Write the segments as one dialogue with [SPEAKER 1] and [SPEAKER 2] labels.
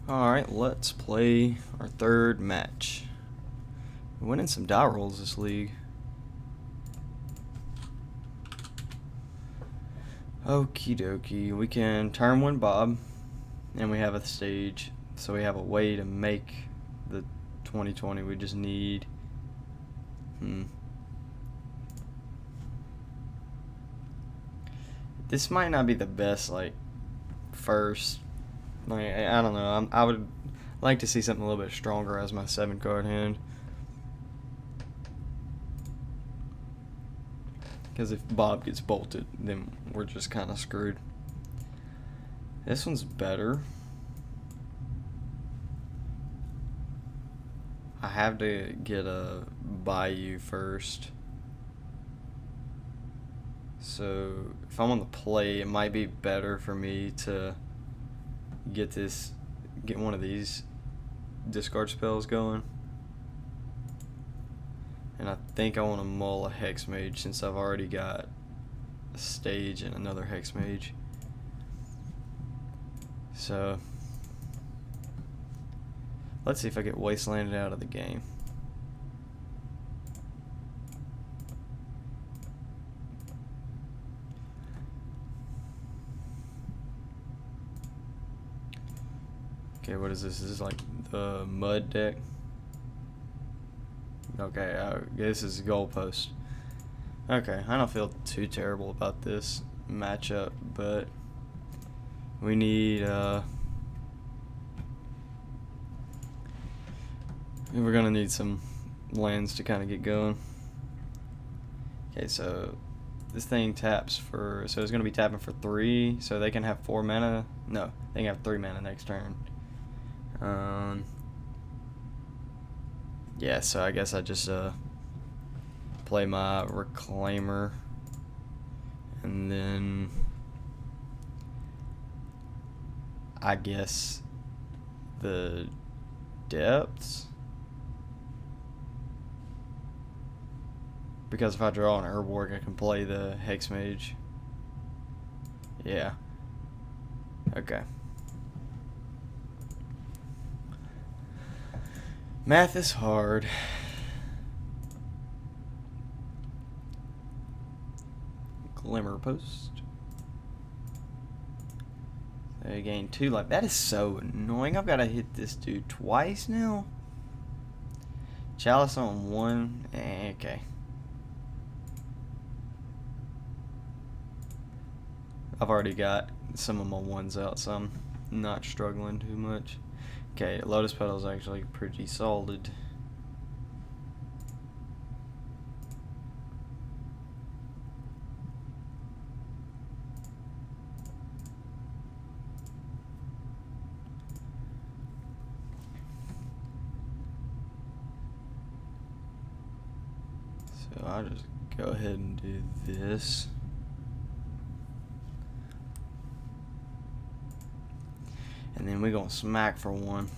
[SPEAKER 1] Alright, let's play our third match. We're winning some die rolls this league. Okie dokie. We can turn one Bob, and we have a stage, so we have a way to make the 2020. We just need... This might not be the best, first... I don't know. I would like to see something a little bit stronger as my 7-card hand. Because if Bob gets bolted, then we're just kind of screwed. This one's better. I have to get a Bayou first. So if I'm on the play, it might be better for me to get one of these discard spells going. And I think I want to mull a Hex Mage since I've already got a stage and another Hex Mage. So let's see if I get Wastelanded out of the game. Okay, what is this? This is like the mud deck. Okay, this is GolosPost. Okay, I don't feel too terrible about this matchup, but we need we're gonna need some lands to kind of get going. Okay, so this thing taps for, so it's gonna be tapping for 3, so they can have 4 mana. No, they can have 3 mana next turn. Yeah, so I guess I just play my Reclaimer, and then I guess the Depths, because if I draw an Urborg, I can play the Hex Mage. Yeah. Okay. Math is hard. Glimmer Post. They gain 2 life. That is so annoying. I've got to hit this dude twice now. Chalice on 1. Okay. I've already got some of my 1s out, so I'm not struggling too much. Okay, Lotus Petal is actually pretty solid. So I'll just go ahead and do this. And then we're going to smack for 1.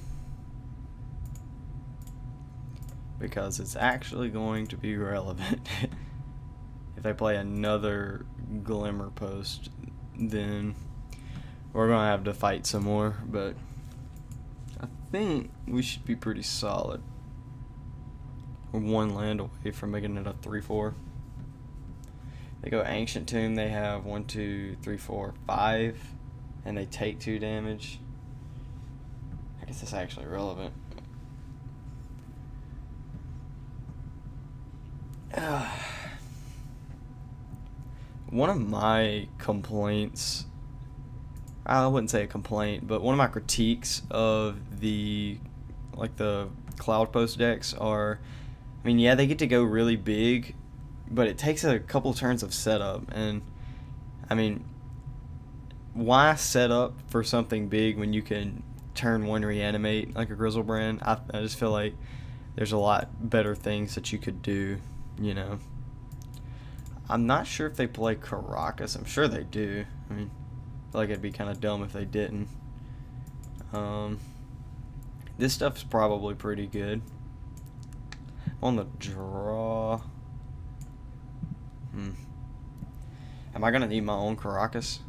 [SPEAKER 1] Because it's actually going to be relevant. If they play another Glimmer Post, then we're going to have to fight some more. But I think we should be pretty solid. We're 1 land away from making it a 3-4. They go Ancient Tomb, they have 1, 2, 3, 4, 5. And they take 2 damage. I guess that's actually relevant. One of my complaints, I wouldn't say a complaint, but one of my critiques of the Cloud Post decks are, I mean, yeah, they get to go really big, but it takes a couple turns of setup. And I mean, why set up for something big when you can turn 1 reanimate like a Grizzlebrand? I just feel like there's a lot better things that you could do, you know. I'm not sure if they play Caracas. I'm sure they do. I mean, I feel like it'd be kind of dumb if they didn't. This stuff's probably pretty good. On the draw. Am I going to need my own Caracas?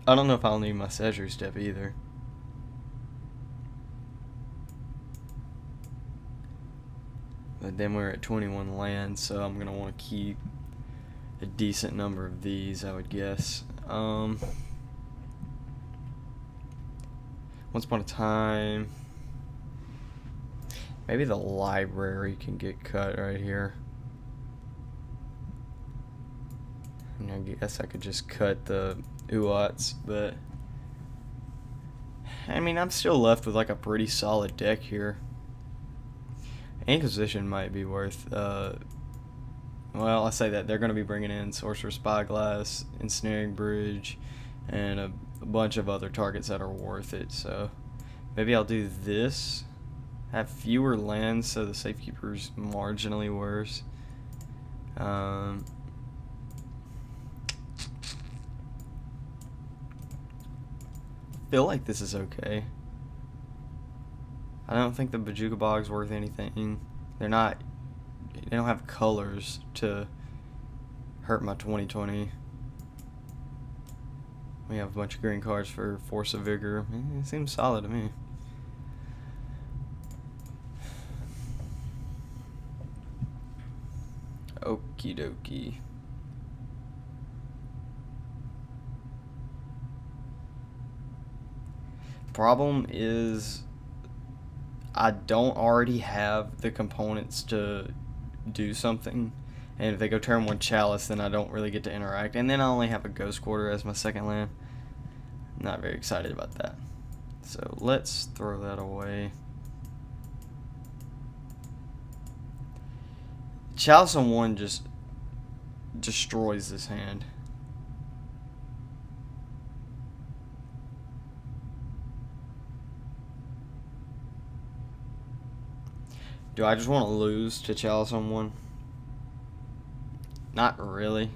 [SPEAKER 1] I don't know if I'll need my Seizure Step either. But then we're at 21 lands, so I'm going to want to keep a decent number of these, I would guess. Once upon a time, maybe the library can get cut right here. And I guess I could just cut the Uats, but I mean, I'm still left with like a pretty solid deck here. Inquisition might be worth, well, I say that they're going to be bringing in Sorcerer's Spyglass, Ensnaring Bridge, and a bunch of other targets that are worth it, so maybe I'll do this. Have fewer lands, so the Safekeeper's marginally worse. I feel like this is okay. I don't think the Bojuka Bog's worth anything. They don't have colors to hurt my 2020. We have a bunch of green cards for Force of Vigor. It seems solid to me. Okie dokie. Problem is, I don't already have the components to do something, and if they go turn 1 Chalice, then I don't really get to interact, and then I only have a Ghost Quarter as my second land. I'm not very excited about that, so let's throw that away. Chalice on 1 just destroys this hand. Do I just want to lose to Chalice on 1? Not really.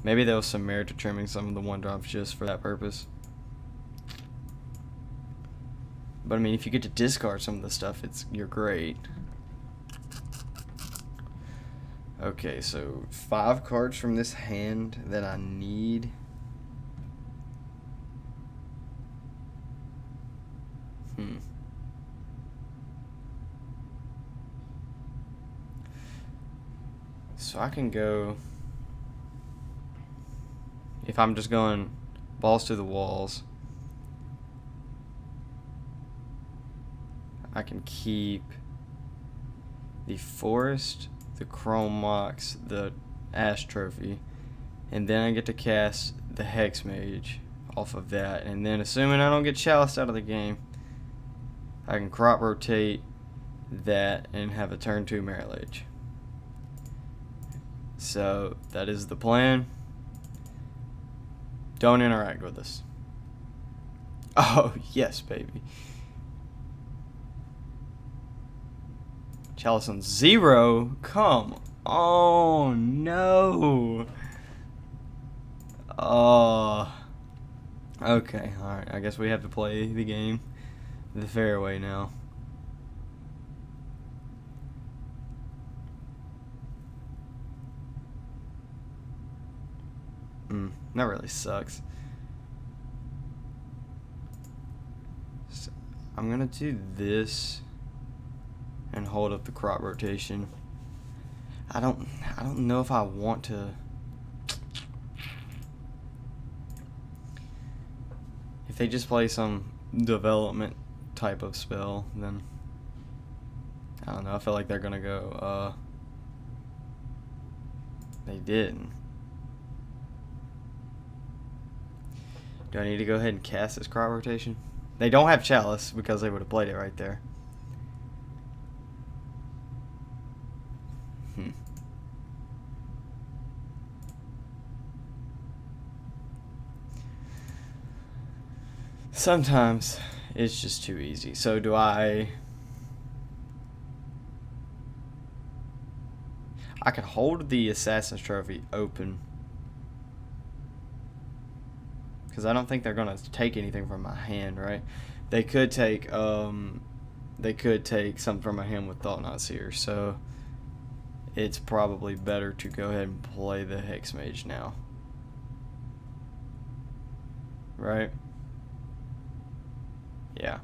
[SPEAKER 1] Maybe there was some merit to trimming some of the 1-drops just for that purpose. But I mean, if you get to discard some of the stuff, you're great. Okay, so 5 cards from this hand that I need. So I can go, if I'm just going balls to the walls, I can keep the Forest, the Chrome Mox, the Ash Trophy, and then I get to cast the Hex Mage off of that, and then assuming I don't get Chalice out of the game, I can crop rotate that and have a turn 2 Merit Lage. So that is the plan. Don't interact with us. Oh, yes, baby. Chalice on 0? Come on, no. Oh. Okay, alright. I guess we have to play the game the fair way now. That really sucks. So I'm gonna do this and hold up the crop rotation. I don't know if I want to. If they just play some development type of spell, then I don't know. I feel like they're gonna go. They didn't. Do I need to go ahead and cast this crop rotation? They don't have Chalice because they would have played it right there. Sometimes it's just too easy. So do I can hold the Assassin's Trophy open, because I don't think they're gonna take anything from my hand, right? They could take something from my hand with Thought Not Seer, so it's probably better to go ahead and play the Hex Mage now. right? Yeah.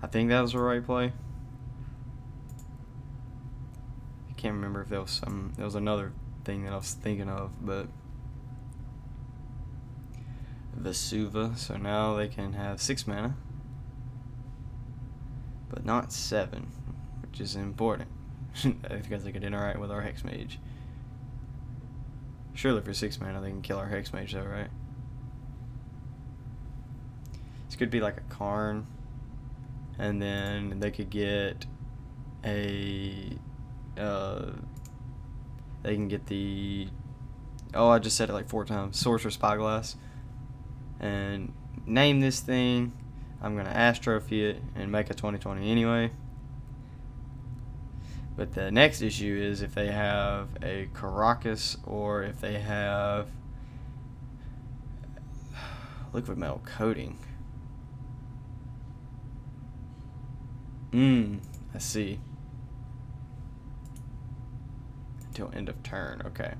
[SPEAKER 1] I think that was the right play. I can't remember if there was another thing that I was thinking of, but Vesuva, so now they can have 6 mana, but not 7, which is important because they could interact with our Hex Mage. Surely for 6 mana they can kill our Hex Mage though, right? This could be like a Karn, and then they could get a they can get the, I just said it like 4 times, Sorcerer Spyglass, and name this thing. I'm gonna Astrophy it and make a 20/20 anyway. But the next issue is if they have a Caracas or if they have liquid metal coating. I see. Until end of turn, okay.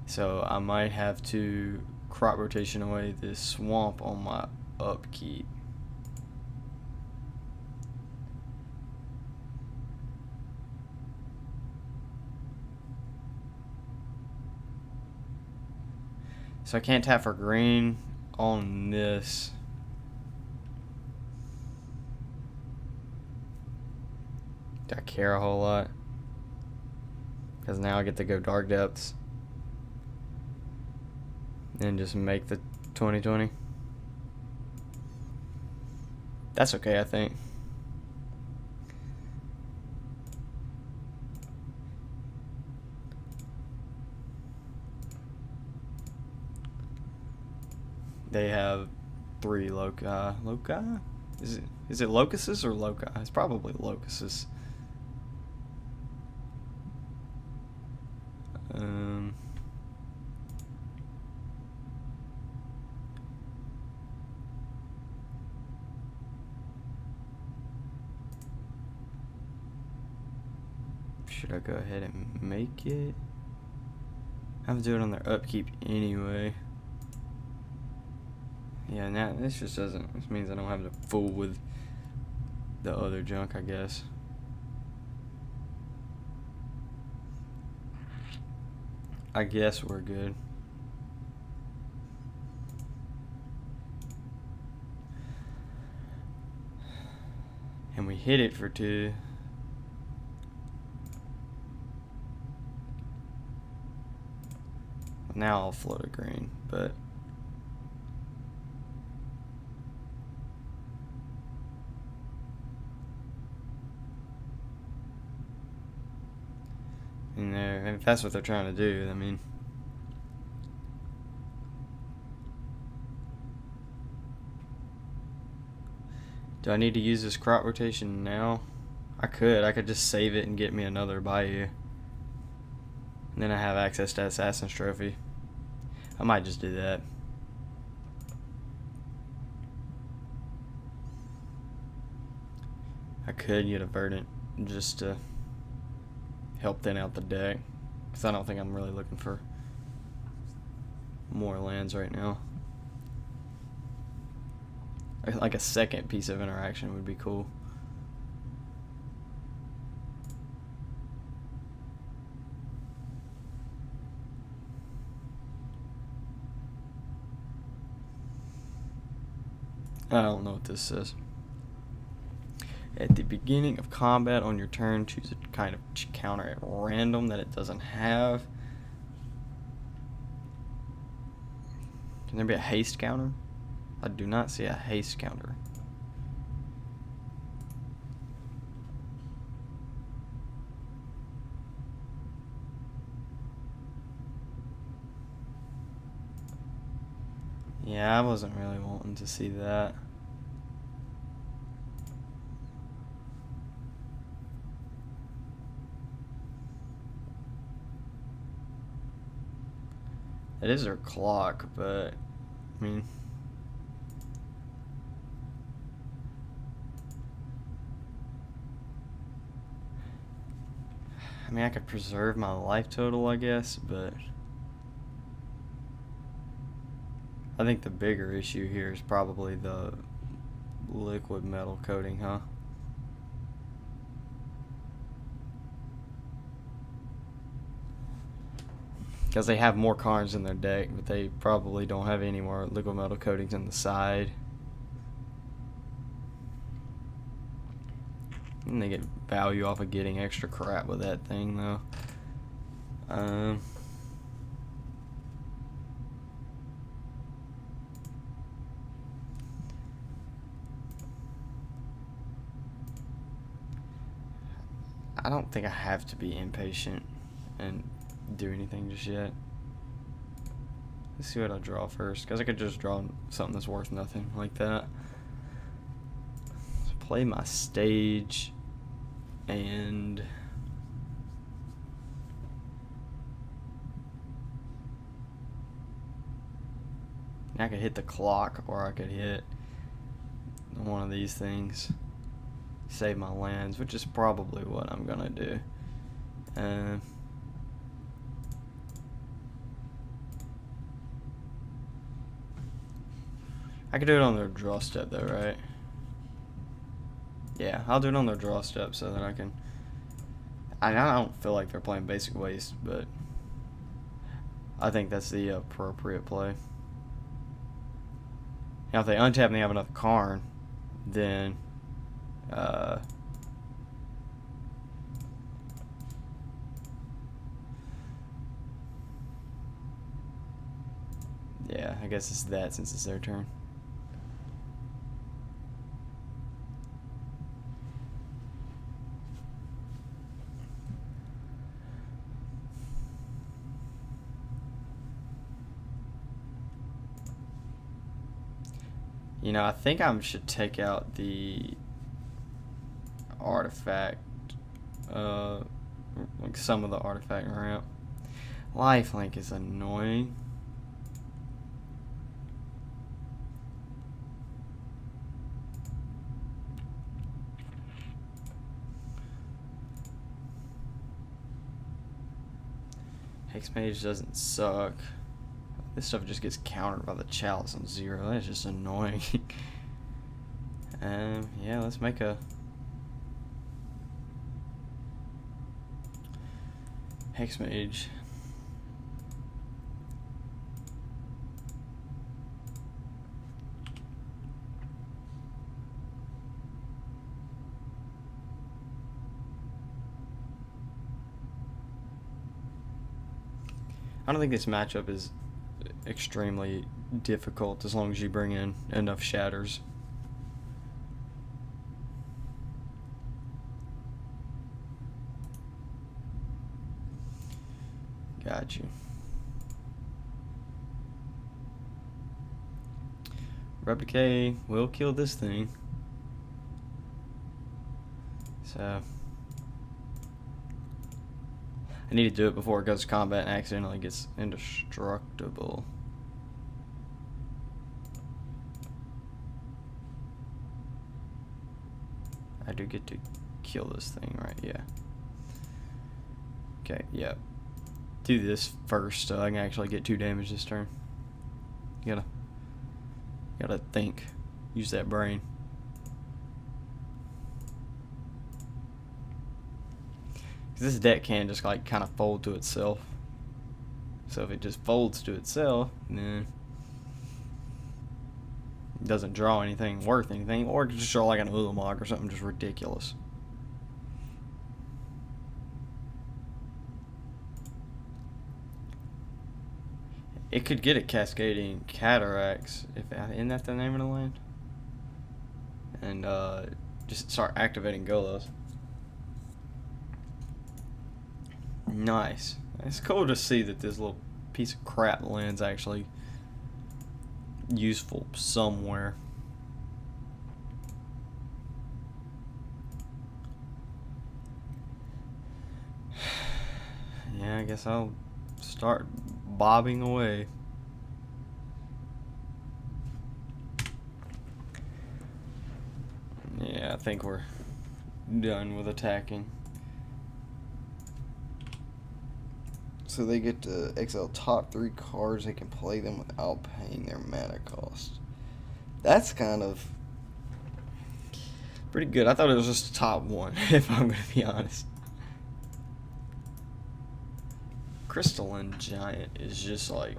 [SPEAKER 1] So I might have to crop rotation away this swamp on my upkeep. So I can't tap for green on this. Do I care a whole lot? Because now I get to go Dark Depths and just make the 20/20. That's okay, I think. They have 3 loci. Loci? Is it locuses or loci? It's probably locuses. Should I go ahead and make it? I have to do it on their upkeep anyway. Yeah, now this just doesn't. This means I don't have to fool with the other junk, I guess. I guess we're good. And we hit it for 2. Now I'll float a green, but in there, if that's what they're trying to do, I mean. Do I need to use this crop rotation now? I could just save it and get me another Bayou. And then I have access to Assassin's Trophy. I might just do that. I could get a Verdant just to help thin out the deck, because I don't think I'm really looking for more lands right now. Like a second piece of interaction would be cool. I don't know what this says. At the beginning of combat on your turn, choose a kind of counter at random that it doesn't have. Can there be a haste counter? I do not see a haste counter. Yeah, I wasn't really wanting to see that. It is their clock, but I mean, I mean, I could preserve my life total, I guess, but I think the bigger issue here is probably the liquid metal coating, huh? Because they have more cards in their deck, but they probably don't have any more liquid metal coatings on the side. And they get value off of getting extra crap with that thing, though. I don't think I have to be impatient and do anything just yet. Let's see what I draw first, because I could just draw something that's worth nothing like that. So play my stage, and I could hit the clock, or I could hit one of these things. Save my lands, which is probably what I'm gonna do. I could do it on their draw step though, right? Yeah, I'll do it on their draw step so that I can... I don't feel like they're playing basic waste, but I think that's the appropriate play. Now if they untap and they have another Karn, then yeah, I guess it's that since it's their turn. You know, I think I should take out the artifact, like some of the artifact ramp. Lifelink is annoying. Hex Mage doesn't suck. This stuff just gets countered by the Chalice on 0. That's just annoying. Yeah, let's make a Hex Mage. I don't think this matchup is extremely difficult as long as you bring in enough shatters. Got you. Replicate will kill this thing. So I need to do it before it goes to combat and accidentally gets indestructible. I do get to kill this thing, right? Yeah. Okay, yeah. Do this first so I can actually get 2 damage this turn. You gotta think. Use that brain. This deck can just like kind of fold to itself. So if it just folds to itself, then it doesn't draw anything worth anything, or it could just draw like an Ulamog or something just ridiculous. It could get a Cascading Cataracts, isn't that the name of the land? And just start activating Golos. Nice. It's cool to see that this little piece of crap land's actually useful somewhere. Yeah, I guess I'll start bobbing away. Yeah, I think we're done with attacking. So they get to exile top 3 cards. They can play them without paying their mana cost. That's kind of pretty good. I thought it was just top 1, if I'm going to be honest. Crystalline Giant is just like,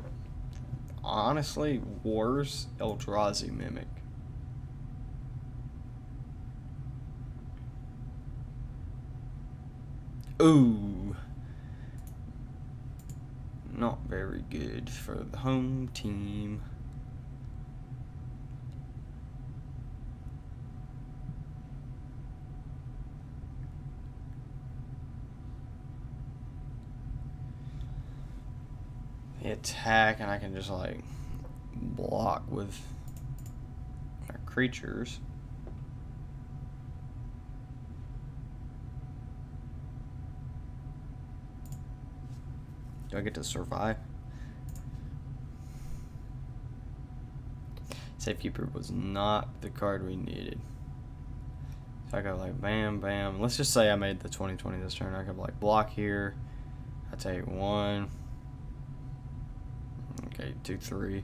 [SPEAKER 1] honestly, worse Eldrazi Mimic. Ooh. Not very good for the home team. They attack and I can just like block with my creatures. Do I get to survive? Safekeeper was not the card we needed. So I go like bam, bam. Let's just say I made the 20/20 this turn. I could like block here. I take 1. Okay, 2, 3.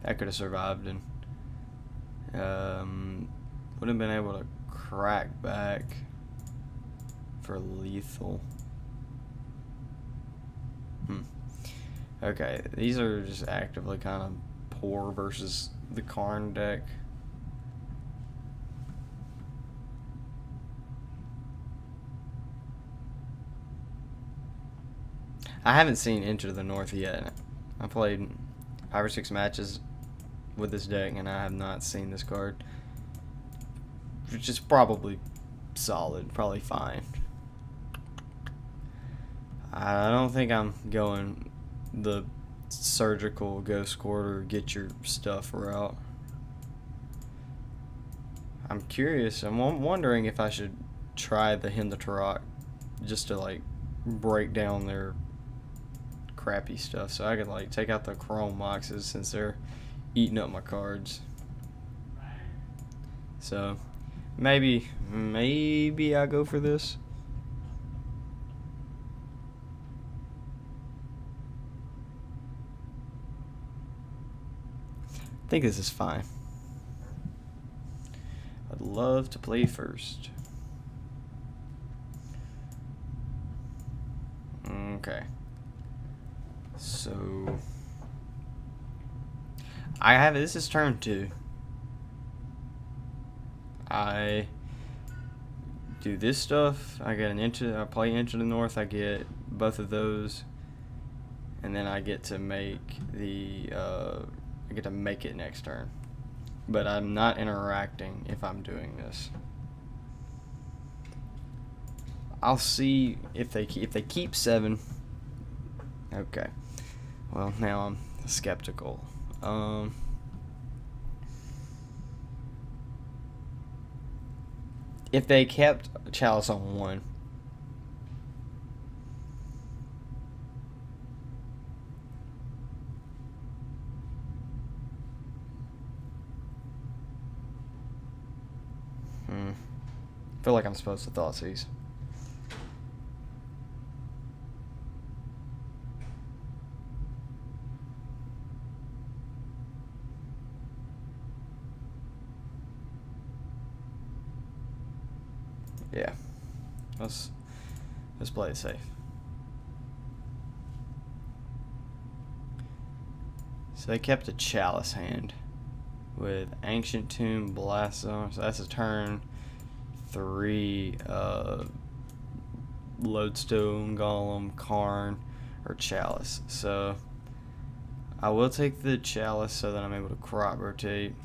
[SPEAKER 1] I could have survived and would have been able to crack back for lethal. Okay, these are just actively kind of poor versus the Karn deck. I haven't seen Into the North yet. I played 5 or 6 matches with this deck and I have not seen this card, which is probably solid, probably fine. I don't think I'm going the surgical ghost quarter, get your stuff route. I'm curious. I'm wondering if I should try the Hindatarok just to like break down their crappy stuff, so I could like take out the chrome boxes since they're eating up my cards. So maybe I go for this. I think this is fine. I'd love to play first. Okay. So I have, this is turn 2. I do this stuff. I get I play Into the North. I get both of those, and then I get to make the I get to make it next turn. But I'm not interacting if I'm doing this. I'll see if they keep 7. Okay. Well, now I'm skeptical. If they kept Chalice on 1, I feel like I'm supposed to Thoughtseize. Yeah, let's play it safe. So they kept a Chalice hand with Ancient Tomb, Blast Zone. So that's a turn 3 Lodestone, Golem, Karn, or Chalice. So I will take the Chalice so that I'm able to crop rotate.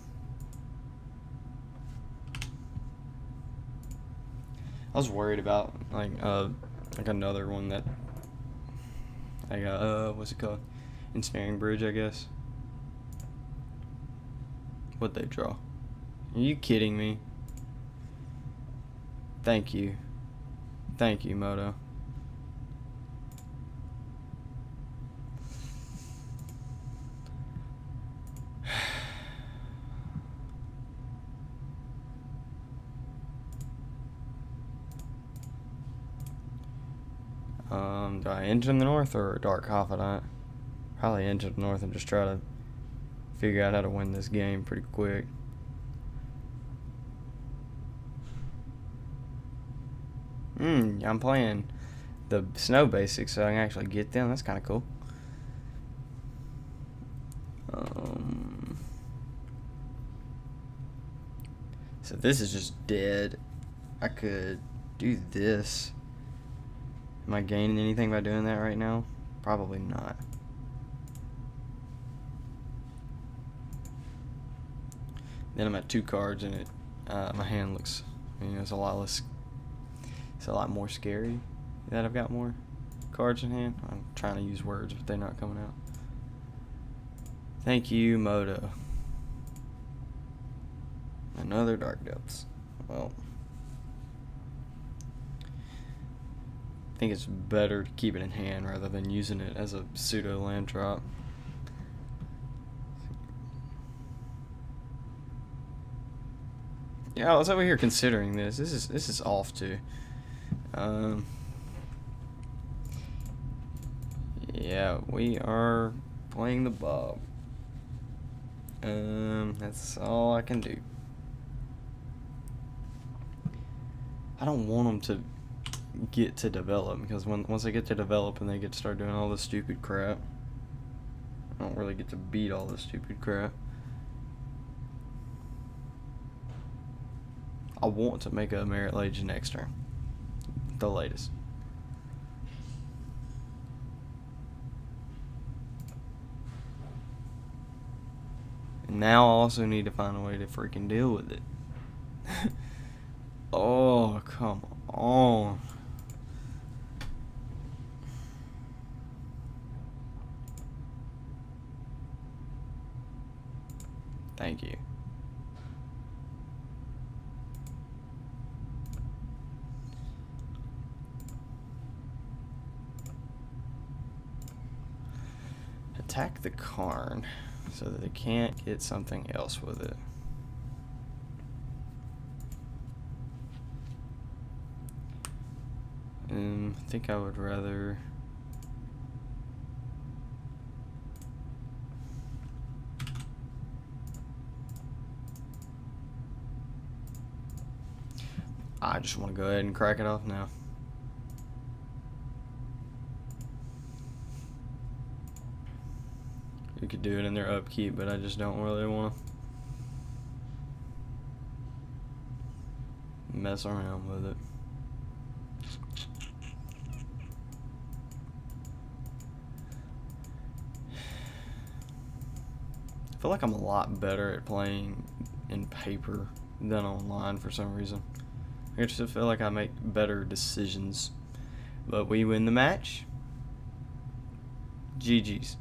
[SPEAKER 1] I was worried about like another one that I got what's it called? Ensnaring Bridge, I guess. What'd they draw? Are you kidding me? Thank you. Thank you, Moto. Do I enter the north or Dark Confidant? Probably enter the north and just try to figure out how to win this game pretty quick. I'm playing the snow basics, so I can actually get them. That's kind of cool. So this is just dead. I could do this. Am I gaining anything by doing that right now? Probably not. Then I'm at 2 cards and my hand looks, it's a lot less. It's a lot more scary that I've got more cards in hand. I'm trying to use words, but they're not coming out. Thank you, Moto. Another Dark Depths. Well, I think it's better to keep it in hand rather than using it as a pseudo land drop. Yeah, I was over here considering this. This is off too. Yeah, we are playing the Bob. That's all I can do. I don't want them to get to develop, because once they get to develop and they get to start doing all this stupid crap, I don't really get to beat all this stupid crap. I want to make a Merit Legion next turn. The latest. And now I also need to find a way to freaking deal with it. Oh, come on. Thank you. Attack the Karn so that they can't get something else with it. I think I would rather... I just want to go ahead and crack it off now. You could do it in their upkeep, but I just don't really want to mess around with it. I feel like I'm a lot better at playing in paper than online for some reason. I just feel like I make better decisions. But we win the match. GG's.